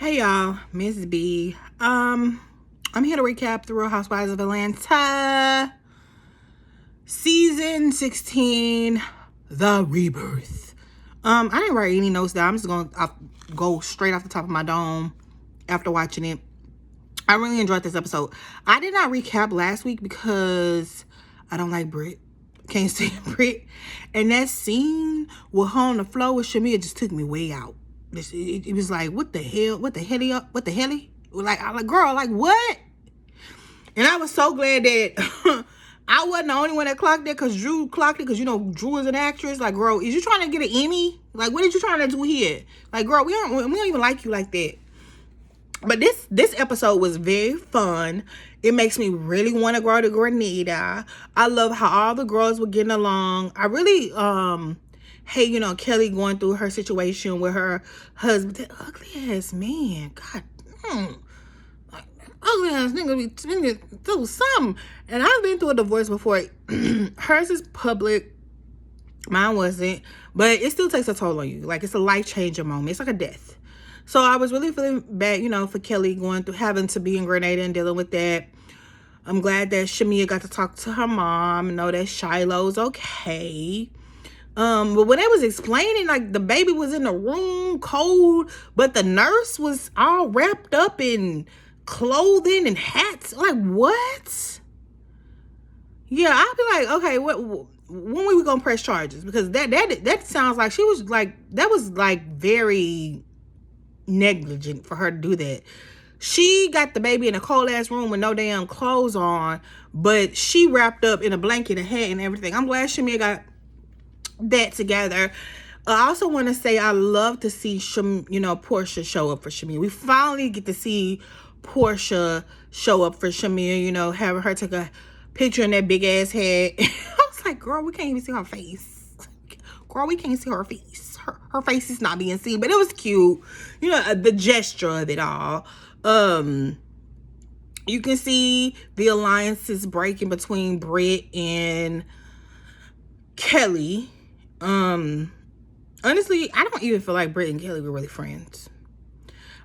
Hey y'all, Miss B. I'm here to recap The Real Housewives of Atlanta, season 16, The Rebirth. I didn't write any notes down. I'm just gonna go straight off the top of my dome after watching it. I really enjoyed this episode. I did not recap last week because I don't like Brit. Can't stand Brit. And that scene with her on the floor with Shamia just took me way out. It was like, what the hell? What the hell? Like, I'm like, girl, like, what? And I was so glad that I wasn't the only one that clocked it, because Drew clocked it, because, you know, Drew is an actress. Like, girl, is you trying to get an Emmy? Like, what are you trying to do here? Like, girl, we don't even like you like that. But this episode was very fun. It makes me really want to grow to Grenada. I love how all the girls were getting along. I really hate, you know, Kelly going through her situation with her husband. That ugly ass man. God damn. Like, ugly ass nigga be through something. And I've been through a divorce before. Hers is public. Mine wasn't. But it still takes a toll on you. Like, it's a life-changing moment. It's like a death. So I was really feeling bad, you know, for Kelly going through, having to be in Grenada and dealing with that. I'm glad that Shamia got to talk to her mom and know that Shiloh's okay. But when they was explaining, like, the baby was in the room cold, but the nurse was all wrapped up in clothing and hats. Like, what? Yeah, I'd be like, okay, when we gonna press charges? Because that sounds like she was like, that was like very negligent for her to do that. She got the baby in a cold ass room with no damn clothes on, but she wrapped up in a blanket and hat and everything. I'm glad Shamia got that together. I also want to say I love to see Portia show up for Shamia. We finally get to see Portia show up for Shamia, you know, having her take a picture in that big ass head. I was like, girl, we can't even see her face. Girl, we can't see her face. Her face is not being seen, but it was cute. You know, the gesture of it all. You can see the alliances breaking between Britt and Kelly. Honestly, I don't even feel like Britt and Kelly were really friends.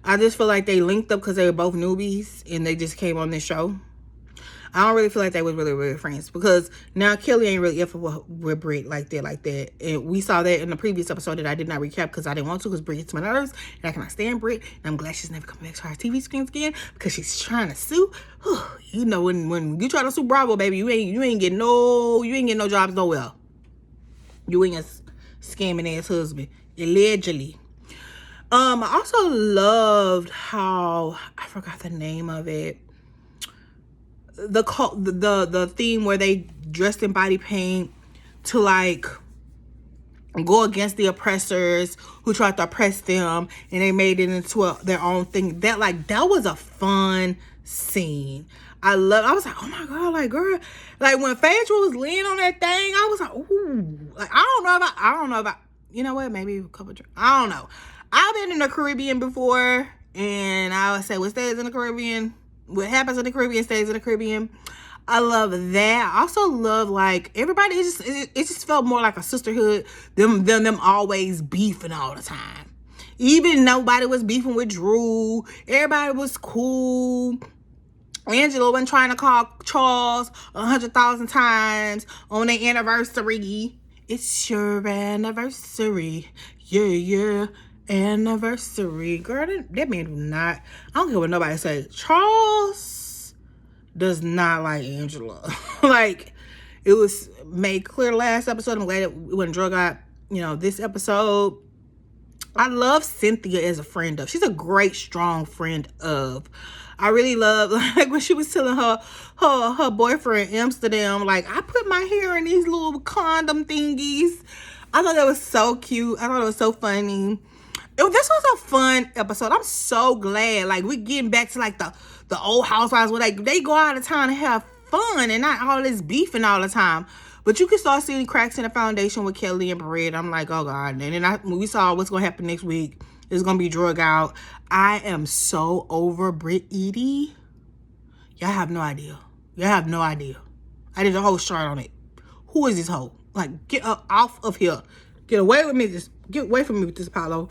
I just feel like they linked up because they were both newbies and they just came on this show. I don't really feel like they was really, really friends, because now Kelly ain't really ever with Britt like that. And we saw that in the previous episode that I did not recap because I didn't want to, because Britt gets my nerves and I cannot stand Britt. And I'm glad she's never coming back to our TV screens again, because she's trying to sue. You know, when you try to sue Bravo, baby, you ain't getting no jobs nowhere. You ain't a scamming ass husband, allegedly. I also loved how, I forgot the name of it, the theme where they dressed in body paint to, like, go against the oppressors who tried to oppress them, and they made it into their own thing. That was a fun scene. I was like, oh my god, like, girl, like, when Phaedra was laying on that thing, I was like, ooh, like, I don't know about, you know what, maybe a couple drinks, I don't know. I've been in the Caribbean before, and I would say what stays in the Caribbean, what happens in the Caribbean stays in the Caribbean. I love that. I also love, like, everybody, it just felt more like a sisterhood than them always beefing all the time. Even nobody was beefing with Drew. Everybody was cool. Angela wasn't trying to call Charles 100,000 times on their anniversary. It's your anniversary. Yeah. Anniversary. Girl, that man do not, I don't care what nobody say, Charles does not like Angela. Like, it was made clear last episode. I'm glad when Drew got, you know, this episode. I love Cynthia as a friend of. She's a great, strong friend of. I really love, like, when she was telling her boyfriend Amsterdam, like, I put my hair in these little condom thingies. I thought that was so cute. I thought it was so funny. This was a fun episode. I'm so glad, like, we're getting back to, like, the old housewives where they go out of town and have fun and not all this beefing all the time. But you can start seeing cracks in the foundation with Kelly and Britt. I'm like, oh god. And then when we saw what's gonna happen next week, it's gonna be drug out. I am so over Britt Edie. Y'all have no idea. I did a whole chart on it. Who is this hoe? Like, get up off of here. Get away from me with this Apollo.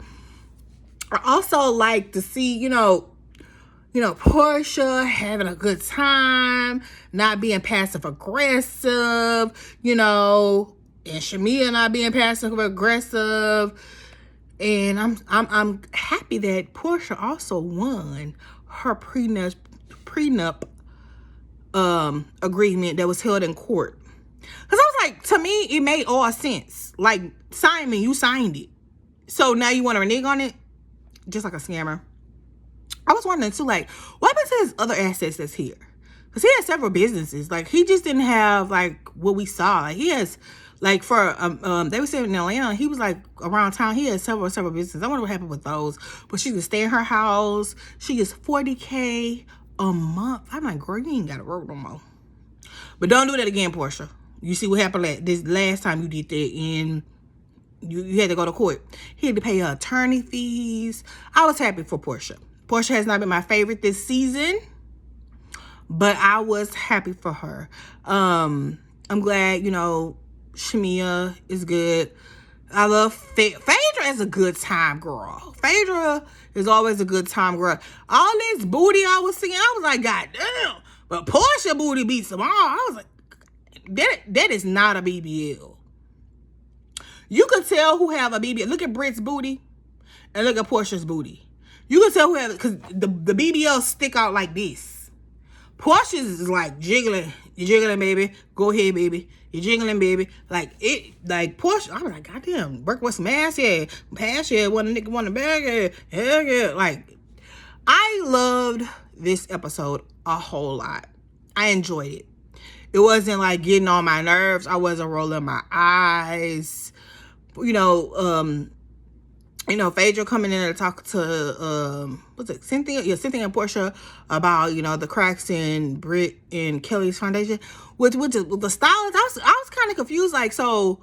I also like to see, Portia having a good time, not being passive aggressive, and Shamia not being passive aggressive. And I'm happy that Portia also won her prenup agreement that was held in court. Cause I was like, to me, it made all sense. Like, Simon, you signed it. So now you want to renege on it? Just like a scammer. I was wondering too, like, what happened to his other assets that's here? Because he has several businesses. Like, he just didn't have, like, what we saw. Like, he has, like, for, they were saying in Atlanta, he was, like, around town. He has several businesses. I wonder what happened with those. But she can stay in her house. She gets $40K a month. I'm like, girl, you ain't got to work no more. But don't do that again, Portia. You see what happened this last time you did that, and you had to go to court. He had to pay her attorney fees. I was happy for Portia. Portia has not been my favorite this season, but I was happy for her. I'm glad, Shamia is good. I love Phaedra is a good time girl. Phaedra is always a good time girl. All this booty I was seeing, I was like, God damn. But Portia booty beats them all. I was like, that is not a BBL. You could tell who have a BBL. Look at Britt's booty and look at Portia's booty. You can tell who have it because the BBLs stick out like this. Portia's is like jiggling. You're jiggling, baby. Go ahead, baby. You're jiggling, baby. Like Portia. I'm like, goddamn, work with some ass here. Pass here. One nigga want the bag here. Hell yeah. Like, I loved this episode a whole lot. I enjoyed it. It wasn't like getting on my nerves. I wasn't rolling my eyes. Phaedra coming in to talk to, Cynthia? Yeah, Cynthia and Portia about, the cracks in Britt and Kelly's foundation. With the stylist, I was kind of confused. Like, so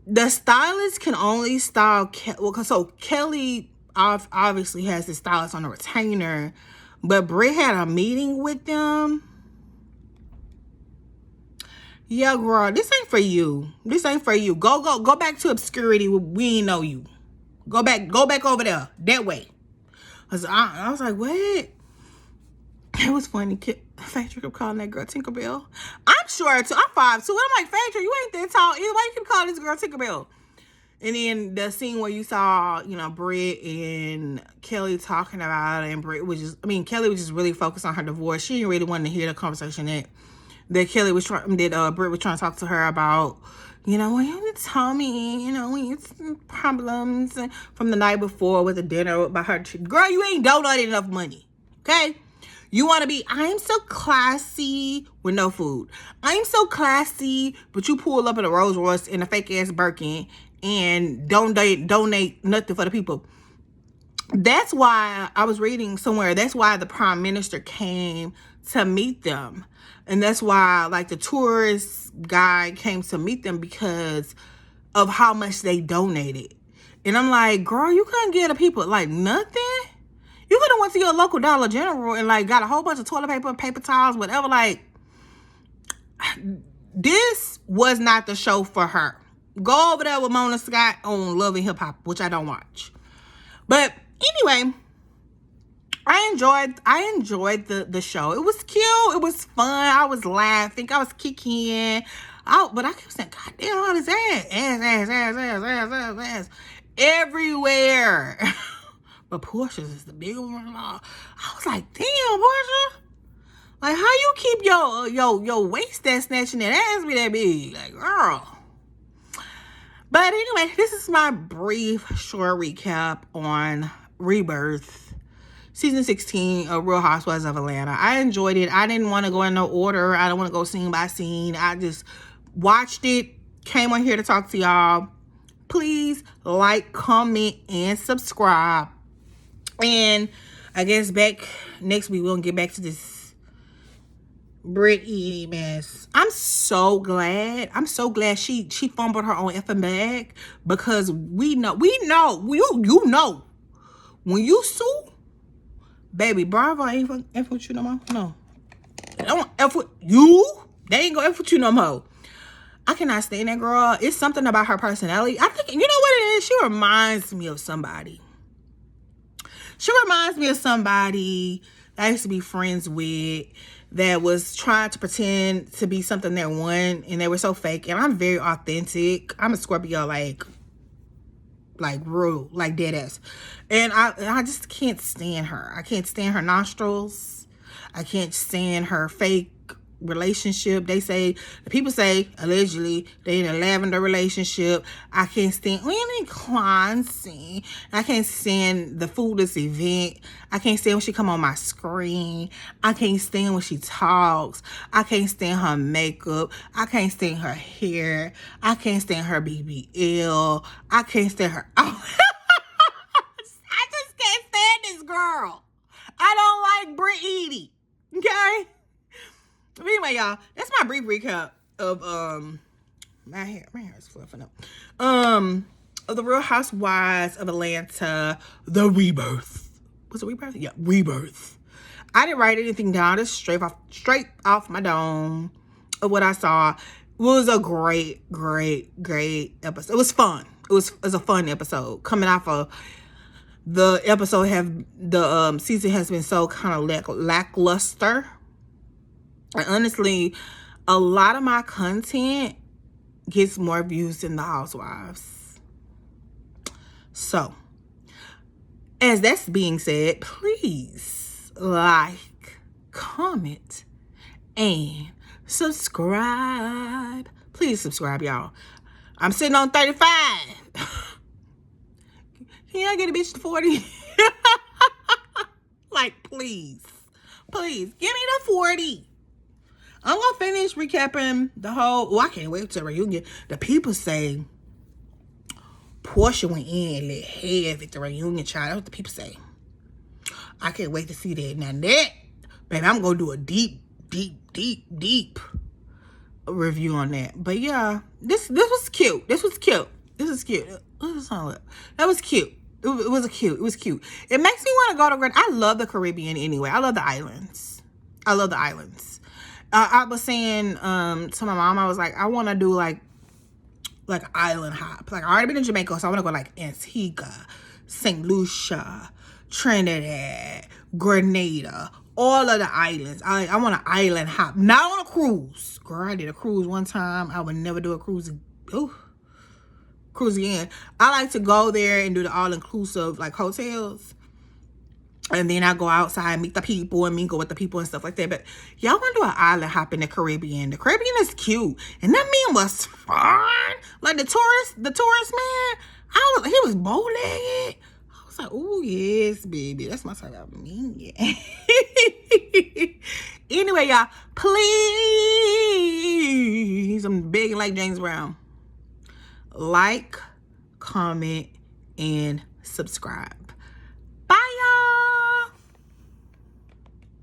the stylist can only style, so Kelly obviously has the stylist on a retainer, but Britt had a meeting with them. Yeah, girl, this ain't for you. This ain't for you. Go back to obscurity. We ain't know you. Go back over there. That way. I was like, what? It was funny. Phaedra kept calling that girl Tinkerbell. I'm short too. I'm 5'2". I'm like, Phaedra, you ain't that tall either. Why you keep calling this girl Tinkerbell? And then the scene where you saw, Britt and Kelly talking about it, and Kelly was just really focused on her divorce. She didn't really want to hear the conversation that Britt was trying to talk to her about, when you tell me, when you problems from the night before with the dinner about her. Girl, you ain't donated enough money, okay? You want to be, I'm so classy with no food. I'm so classy, but you pull up in a Rolls Royce in a fake-ass Birkin and donate nothing for the people. That's why I was reading somewhere. That's why the Prime Minister came to meet them. And that's why, like, the tourist guy came to meet them because of how much they donated. And I'm like, girl, you couldn't give the people, like, nothing? You could have went to your local Dollar General and, like, got a whole bunch of toilet paper, paper towels, whatever. Like, this was not the show for her. Go over there with Mona Scott on Love and Hip Hop, which I don't watch. But anyway, I enjoyed the show. It was cute. It was fun. I was laughing. I was kicking. But I kept saying, God damn, all this ass everywhere. But Portia's is the bigger one. I was like, damn, Portia. Like, how you keep your waist that snatching that ass be that big? Like, girl. But anyway, this is my brief, short recap on Rebirth. Season 16 of Real Housewives of Atlanta. I enjoyed it. I didn't want to go in no order. I don't want to go scene by scene. I just watched it. Came on here to talk to y'all. Please like, comment, and subscribe. And I guess back next week, we're going to get back to this Britt eating mess. I'm so glad she fumbled her own effing bag, because we know, you know, when you sue, baby, Bravo ain't F with you no more. No. They don't F with you. They ain't gonna F with you no more. I cannot stand that girl. It's something about her personality. I think, you know what it is? She reminds me of somebody. She reminds me of somebody that I used to be friends with that was trying to pretend to be something they weren't, and they were so fake. And I'm very authentic. I'm a Scorpio, like real, like dead ass. And I just can't stand her. I can't stand her nostrils. I can't stand her fake relationship. The people say allegedly they in a lavender relationship. I can't stand Lenny Clancy. I can't stand the foodless event. I can't stand when she come on my screen. I can't stand when she talks. I can't stand her makeup. I can't stand her hair. I can't stand her BBL. I can't stand her. Oh. I just can't stand this girl. I don't like Brit Edie. Okay? But anyway, y'all, that's my brief recap of my hair is fluffing up. Of the Real Housewives of Atlanta, the Rebirth. Was it Rebirth? Yeah, Rebirth. I didn't write anything down. Just straight off my dome of what I saw. It was a great episode. It was fun. It was a fun episode. Coming off of the episode season has been so kind of lackluster. And honestly, a lot of my content gets more views than the Housewives. So, as that's being said, please like, comment, and subscribe. Please subscribe, y'all. I'm sitting on 35. Can y'all get a bitch to 40? Like, please. Please, give me the 40. I'm going to finish recapping the whole... Oh, I can't wait to the reunion. The people say Portia went in and let have at the reunion, child. That's what the people say. I can't wait to see that. Now that, baby, I'm going to do a deep review on that. But yeah, this was cute. That was cute. It was cute. It was cute. It makes me want to go to... I love the Caribbean anyway. I love the islands. I was saying to my mom, I was like, I want to do like island hop. Like, I already been in Jamaica, so I want to go like Antigua, St. Lucia, Trinidad, Grenada, all of the islands. I want an island hop, not on a cruise. Girl, I did a cruise one time. I would never do a cruise again. I like to go there and do the all-inclusive like hotels. And then I go outside and meet the people and mingle with the people and stuff like that. But y'all want to do an island hop in the Caribbean. The Caribbean is cute. And that man was fun. Like the tourist man, he was bow-legged. I was like, oh, yes, baby. That's my type of man. Anyway, y'all, please, I'm begging like James Brown. Like, comment, and subscribe.